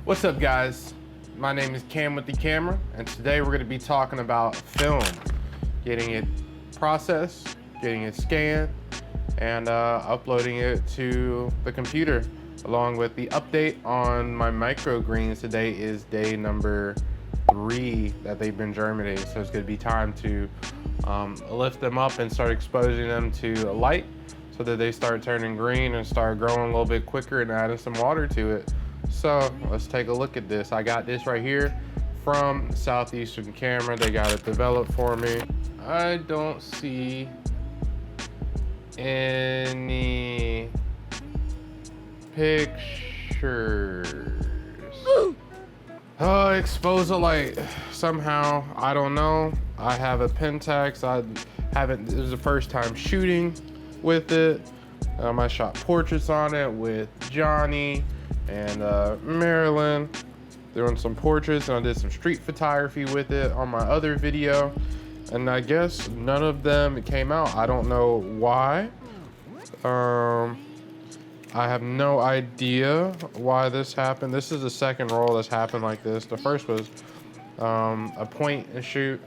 What's up, guys? My name is Cam with the camera, and today we're going to be talking about film, getting it processed, getting it scanned, and uploading it to the computer, along with the update on my microgreens. Today is day number 3 that they've been germinating, so it's going to be time to lift them up and start exposing them to light so that they start turning green and start growing a little bit quicker and adding some water to it. So let's take a look at this. I got this right here from Southeastern Camera. They got it developed for me. I don't see any pictures. Expose the light somehow. I don't know. I have a Pentax. This is the first time shooting with it. I shot portraits on it with Johnny and Marilyn, doing some portraits, and I did some street photography with it on my other video, and I guess none of them came out. I don't know why. I have no idea why this happened. This is the second roll that's happened like this. The first was a point and shoot,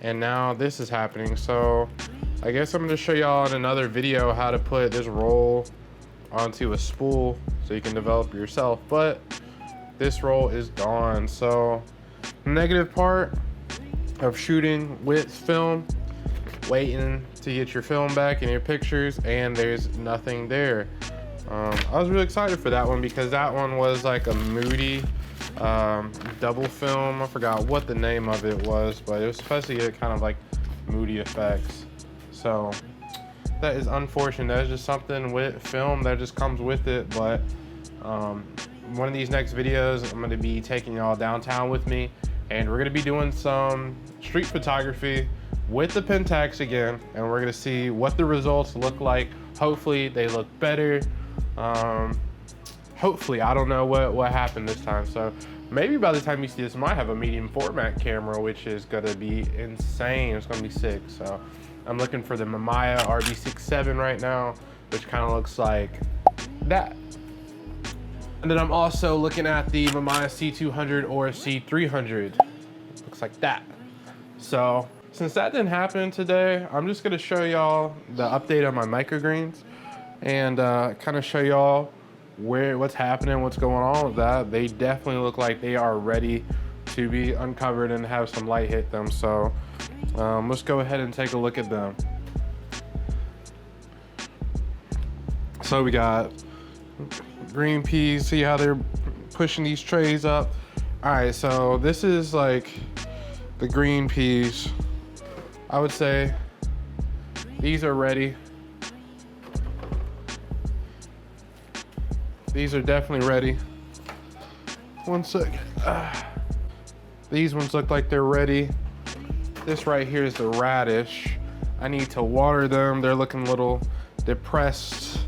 and now this is happening. So I guess I'm gonna show y'all in another video how to put this roll onto a spool so you can develop it yourself, but this roll is gone. So negative part of shooting with film, waiting to get your film back and your pictures, and there's nothing there. I was really excited for that one because that one was like a moody double film. I forgot what the name of it was, but it was supposed to get kind of like moody effects. So that is unfortunate. That's just something with film that just comes with it. But one of these next videos, I'm going to be taking y'all downtown with me, and we're going to be doing some street photography with the Pentax again, and we're going to see what the results look like. Hopefully they look better. Hopefully, I don't know what happened this time. So maybe by the time you see this, I might have a medium format camera, which is going to be insane. It's going to be sick. So I'm looking for the Mamiya RB67 right now, which kind of looks like that. And then I'm also looking at the Mamiya C200 or C300. Looks like that. So since that didn't happen today, I'm just gonna show y'all the update on my microgreens and kind of show y'all what's happening, what's going on with that. They definitely look like they are ready to be uncovered and have some light hit them. So let's go ahead and take a look at them. So we got green peas. See how they're pushing these trays up? All right, so this is like the green peas. I would say these are ready. These are definitely ready. One second. These ones look like they're ready. This right here is the radish. I need to water them. They're looking a little depressed.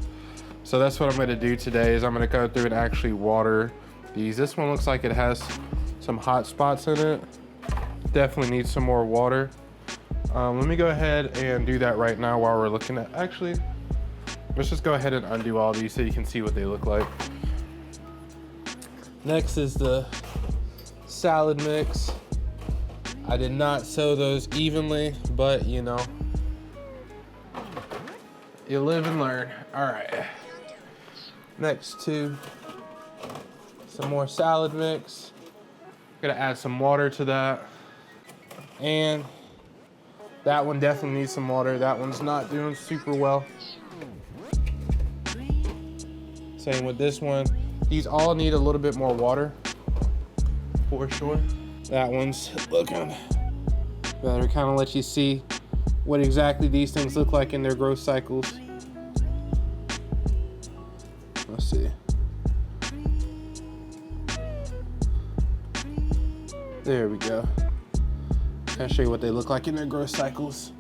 So that's what I'm gonna do today, is I'm gonna go through and actually water these. This one looks like it has some hot spots in it. Definitely needs some more water. Let me go ahead and do that right now while we're looking at, actually, let's just go ahead and undo all these so you can see what they look like. Next is the salad mix. I did not sow those evenly, but you know, you live and learn. All right. Next to some more salad mix. Gonna add some water to that. And that one definitely needs some water. That one's not doing super well. Same with this one. These all need a little bit more water for sure. That one's looking better. Kind of let you see what exactly these things look like in their growth cycles. Let's see. There we go. I'll show you what they look like in their growth cycles.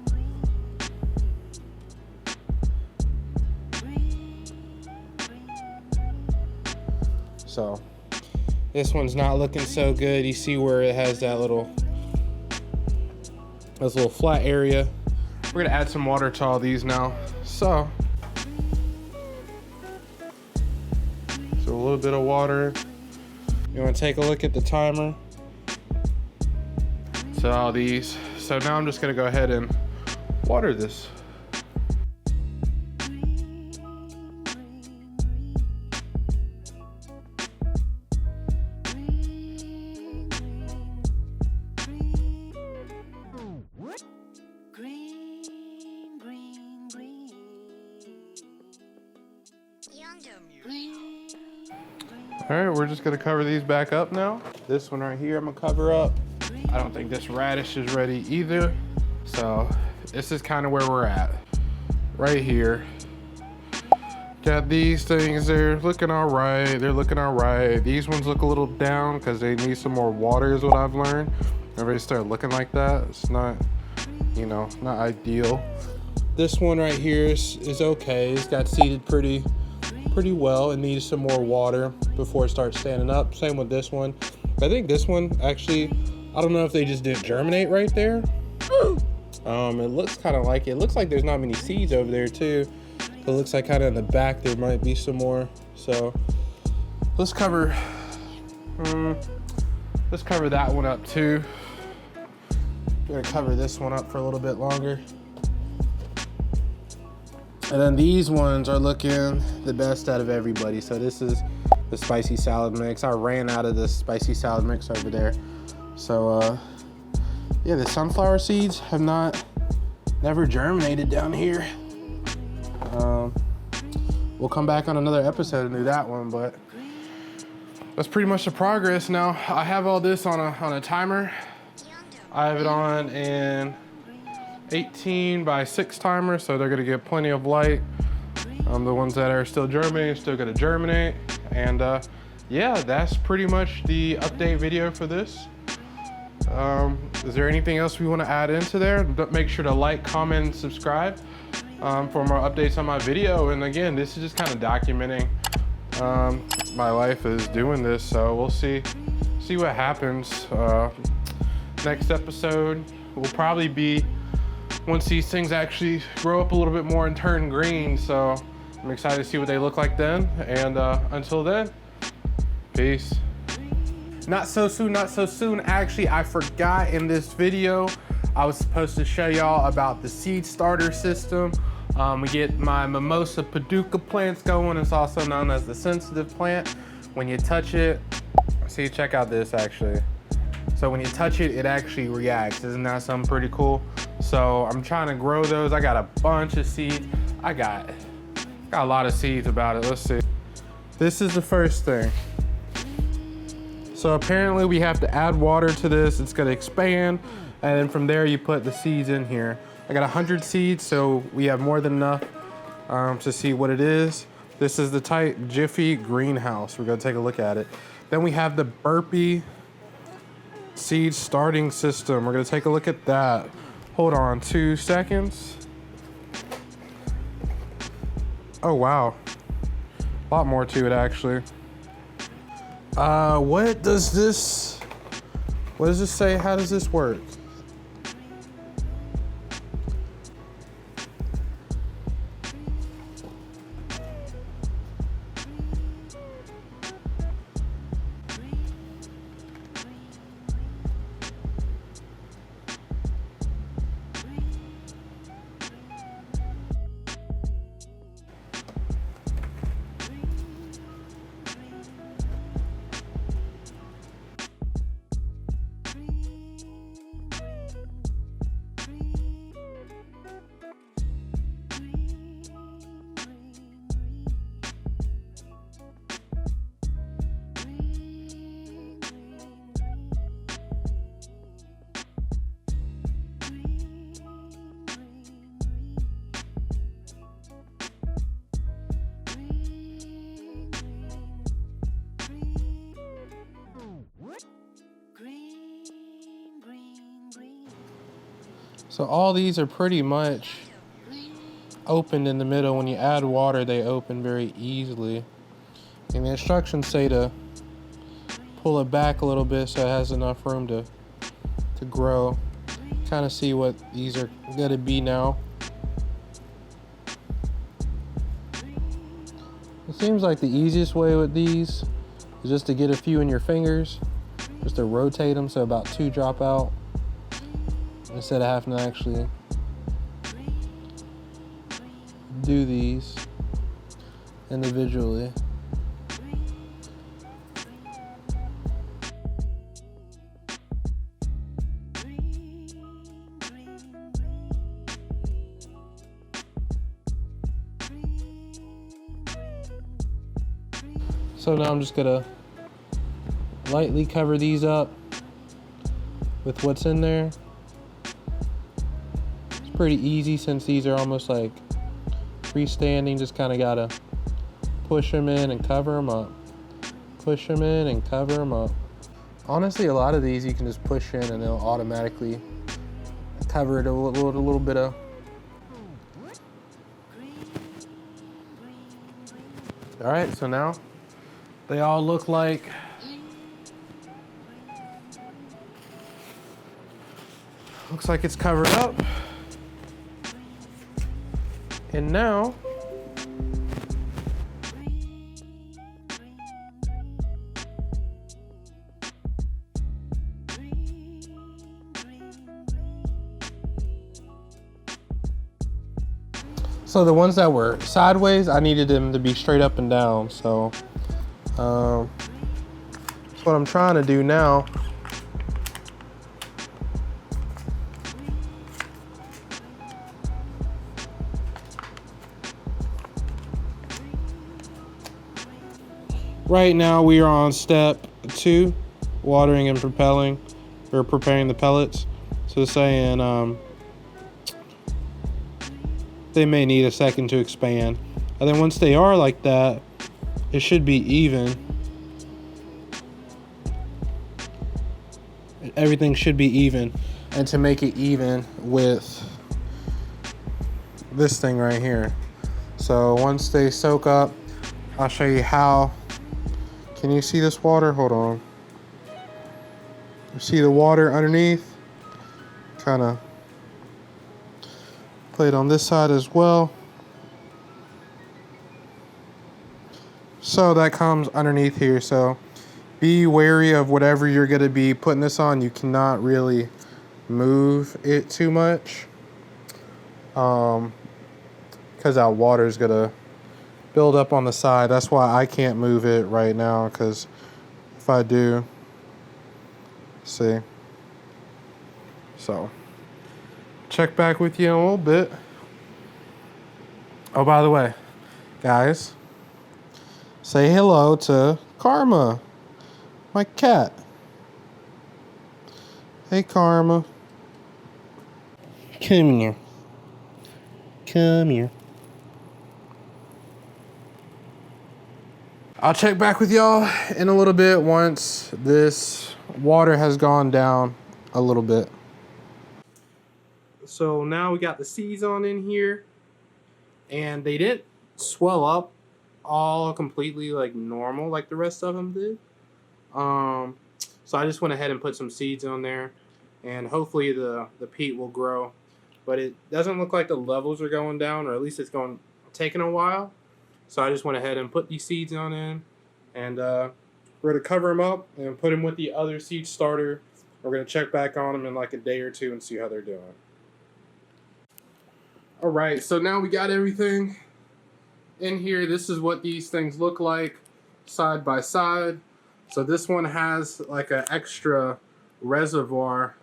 So this one's not looking so good. You see where it has that little flat area. We're gonna add some water to all these now. So little bit of water. You want to take a look at the timer? So all these. So now I'm just gonna go ahead and water this. All right, we're just gonna cover these back up now. This one right here, I'm gonna cover up. I don't think this radish is ready either. So this is kind of where we're at. Right here. Got these things, they're looking all right. They're looking all right. These ones look a little down because they need some more water is what I've learned. Whenever they start looking like that, it's not, you know, not ideal. This one right here is okay. It's got seeded pretty well. It needs some more water before it starts standing up. Same with this one. I think this one actually, I don't know if they just didn't germinate right there. It looks kind of like it. It looks like there's not many seeds over there too. It looks like kind of in the back there might be some more. So let's cover that one up too. I'm gonna cover this one up for a little bit longer. And then these ones are looking the best out of everybody. So this is the spicy salad mix. I ran out of the spicy salad mix over there. So yeah, the sunflower seeds have never germinated down here. We'll come back on another episode and do that one, but that's pretty much the progress. Now I have all this on a timer. I have it on an 18x6 timer, so they're gonna get plenty of light. The ones that are still germinating, still gonna germinate. And yeah, that's pretty much the update video for this. Is there anything else we want to add into there? Make sure to like, comment, and subscribe for more updates on my video. And again, this is just kind of documenting my life is doing this, so we'll see what happens. Next episode will probably be once these things actually grow up a little bit more and turn green, so I'm excited to see what they look like then. And until then, peace. Not so soon, not so soon. Actually, I forgot in this video, I was supposed to show y'all about the seed starter system. We get my Mimosa Paducah plants going. It's also known as the sensitive plant. When you touch it, see, check out this actually. So when you touch it, it actually reacts. Isn't that something pretty cool? So I'm trying to grow those. I got a bunch of seeds. I got a lot of seeds about it. Let's see. This is the first thing. So apparently we have to add water to this. It's gonna expand. And then from there you put the seeds in here. I got 100 seeds, so we have more than enough to see what it is. This is the type Jiffy greenhouse. We're gonna take a look at it. Then we have the Burpee seed starting system. We're gonna take a look at that. Hold on 2 seconds. Oh wow, a lot more to it actually. What does this say? How does this work? So all these are pretty much opened in the middle. When you add water, they open very easily. And the instructions say to pull it back a little bit so it has enough room to grow. Kind of see what these are gonna be now. It seems like the easiest way with these is just to get a few in your fingers, just to rotate them so about 2 drop out instead of having to actually do these individually. So now I'm just gonna lightly cover these up with what's in there. It's pretty easy since these are almost like freestanding. Just kind of gotta push them in and cover them up. Push them in and cover them up. Honestly, a lot of these you can just push in and they'll automatically cover it a little bit of. All right, so now they all look like looks like it's covered up. And now so the ones that were sideways, I needed them to be straight up and down. So that's what I'm trying to do now. Right now we are on step 2, watering and propelling, or preparing the pellets. So saying they may need a second to expand. And then once they are like that, it should be even. Everything should be even. And to make it even with this thing right here. So once they soak up, I'll show you how. Can you see this water? Hold on. You see the water underneath? Kind of play it on this side as well. So that comes underneath here. So be wary of whatever you're going to be putting this on. You cannot really move it too much, because that water is going to build up on the side. That's why I can't move it right now, because if I do, see. So check back with you in a little bit. Oh, by the way, guys, say hello to Karma, my cat. Hey, Karma. Come here. Come here. I'll check back with y'all in a little bit once this water has gone down a little bit. So now we got the seeds on in here, and they didn't swell up all completely like normal like the rest of them did. So I just went ahead and put some seeds on there, and hopefully the peat will grow. But it doesn't look like the levels are going down, or at least it's taking a while. So I just went ahead and put these seeds on in, and we're gonna cover them up and put them with the other seed starter. We're gonna check back on them in like a day or two and see how they're doing. All right, so now we got everything in here. This is what these things look like side by side. So this one has like an extra reservoir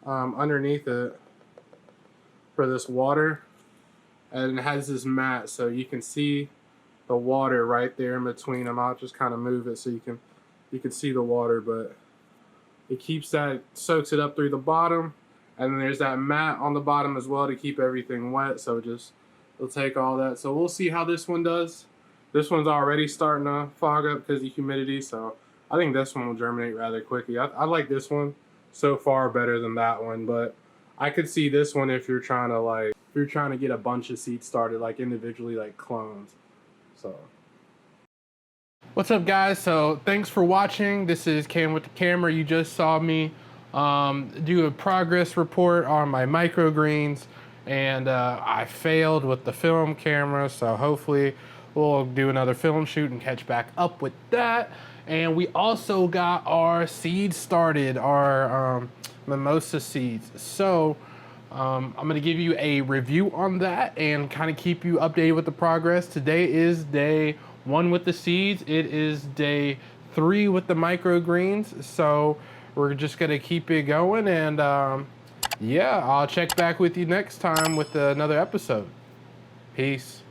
underneath it for this water, and it has this mat, so you can see the water right there in between them. I'll just kind of move it so you can see the water, but it soaks it up through the bottom, and then there's that mat on the bottom as well to keep everything wet. So it'll take all that. So we'll see how this one does. This one's already starting to fog up because of the humidity, so I think this one will germinate rather quickly. I like this one so far better than that one, but I could see this one if you're trying to get a bunch of seeds started like individually, like clones. So what's up, guys? So thanks for watching. This is Cam with the camera. You just saw me do a progress report on my microgreens, and I failed with the film camera, so hopefully we'll do another film shoot and catch back up with that. And we also got our seeds started, our mimosa seeds. So I'm gonna give you a review on that and kind of keep you updated with the progress. Today is day 1 with the seeds. It is day 3 with the microgreens. So we're just gonna keep it going, and yeah, I'll check back with you next time with another episode. Peace.